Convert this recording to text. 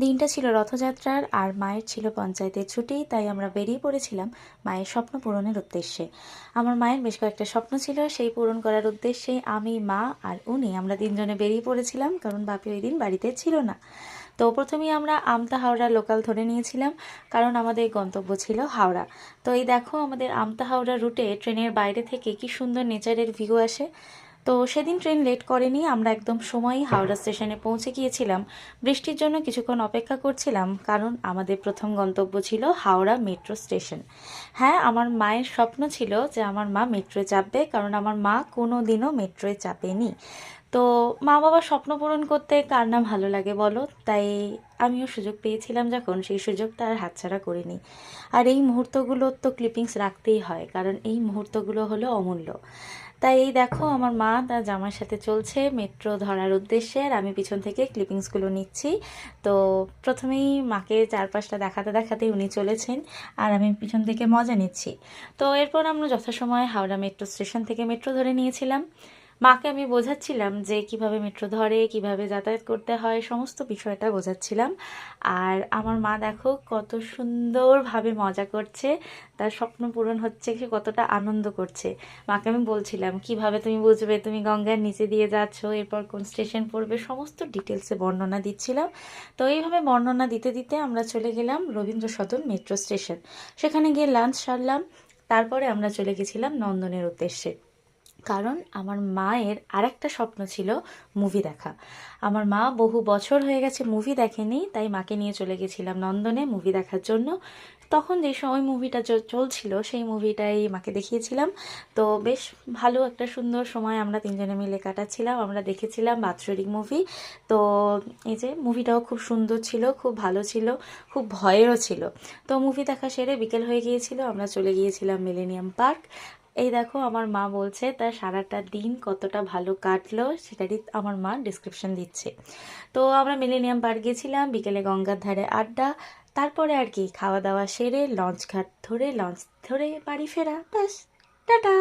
দিনটা ছিল রথযাত্রার আর মায়ের ছিল পঞ্চায়েতের ছুটি, তাই আমরা বেরিয়ে পড়েছিলাম মায়ের স্বপ্ন পূরণের উদ্দেশ্যে। আমার মায়ের বেশ কয়েকটা স্বপ্ন ছিল, সেই পূরণ করার উদ্দেশ্যে আমি, মা আর উনি আমরা তিনজনে বেরিয়ে পড়েছিলাম, কারণ বাপি ওই দিন বাড়িতে ছিল না। তো প্রথমেই আমরা আমতা হাওড়া লোকাল ধরে নিয়েছিলাম, কারণ আমাদের গন্তব্য ছিল হাওড়া। তো এই দেখো আমাদের আমতা হাওড়া রুটে ট্রেনের বাইরে থেকে কি সুন্দর নেচারের ভিউ আসে। তো সেদিন ট্রেন লেট করেনি, আমরা একদম সময়ই হাওড়া স্টেশনে পৌঁছে গিয়েছিলাম। বৃষ্টির জন্য কিছুক্ষণ অপেক্ষা করছিলাম, কারণ আমাদের প্রথম গন্তব্য ছিল হাওড়া মেট্রো স্টেশন। হ্যাঁ, আমার মায়ের স্বপ্ন ছিল যে আমার মা মেট্রোয় চাপবে, কারণ আমার মা কোনো দিনও মেট্রোয় চাপেনি। তো মা বাবার স্বপ্ন পূরণ করতে কার না ভালো লাগে বলো, তাই আমিও সুযোগ পেয়েছিলাম যখন, সেই সুযোগটা আর হাতছাড়া করিনি। আর এই মুহূর্তগুলোর তো ক্লিপিংস রাখতেই হয়, কারণ এই মুহূর্তগুলো হলো অমূল্য। তাই এই দেখো আমার মা তার জামার সাথে চলছে মেট্রো ধরার উদ্দেশ্যে, আর আমি পিছন থেকে ক্লিপিংসগুলো নিচ্ছি। তো প্রথমেই মাকে চারপাশটা দেখাতে দেখাতে উনি চলেছেন, আর আমি পিছন থেকে মজা নিচ্ছি। তো এরপর আমরা যথাসময়ে হাওড়া মেট্রো স্টেশন থেকে মেট্রো ধরে নিয়েছিলাম। মাকে আমি বোঝাচ্ছিলাম যে কিভাবে মেট্রো ধরে, কিভাবে যাতায়াত করতে হয়, সমস্ত বিষয়টা বোঝাচ্ছিলাম। আর আমার মা দেখো কত সুন্দরভাবে মজা করছে, তার স্বপ্ন পূরণ হচ্ছে, সে কতটা আনন্দ করছে। মাকে আমি বলছিলাম কিভাবে তুমি বুঝবে, তুমি গঙ্গার নিচে দিয়ে যাচ্ছ, এরপর কোন স্টেশন পড়বে, সমস্ত ডিটেলসে বর্ণনা দিচ্ছিলাম। তো এইভাবে বর্ণনা দিতে দিতে আমরা চলে গেলাম রবীন্দ্র সদন মেট্রো স্টেশন। সেখানে গিয়ে লাঞ্চ সারলাম। তারপরে আমরা চলে গেছিলাম নন্দনের উদ্দেশ্যে, কারণ আমার মায়ের আরেকটা স্বপ্ন ছিল মুভি দেখা। আমার মা বহু বছর হয়ে গেছে মুভি দেখেনি, তাই মাকে নিয়ে চলে গেছিলাম নন্দনে মুভি দেখার জন্য। তখন যে সময় মুভিটা চলছিল সেই মুভিটাই মাকে দেখিয়েছিলাম। তো বেশ ভালো একটা সুন্দর সময় আমরা তিনজনে মিলে কাটাচ্ছিলাম। আমরা দেখেছিলাম বাৎসরিক মুভি। তো এই যে মুভিটাও খুব সুন্দর ছিল, খুব ভালো ছিল, খুব ভয়েরও ছিল। তো মুভি দেখা সেরে বিকেল হয়ে গিয়েছিল, আমরা চলে গিয়েছিলাম মিলেনিয়াম পার্ক। এই দেখো আমার মা বলছে তার সারাটা দিন কতটা ভালো কাটলো, সেটারই আমার মা ডিসক্রিপশন দিচ্ছে। তো আমরা মিলেনিয়াম পার্ক গেছিলাম, বিকেলে গঙ্গার ধারে আড্ডা। তারপরে আর কি, খাওয়া দাওয়া সেরে লঞ্চ ঘাট ধরে লঞ্চ ধরে বাড়ি ফেরা, ব্যাস, টাটা।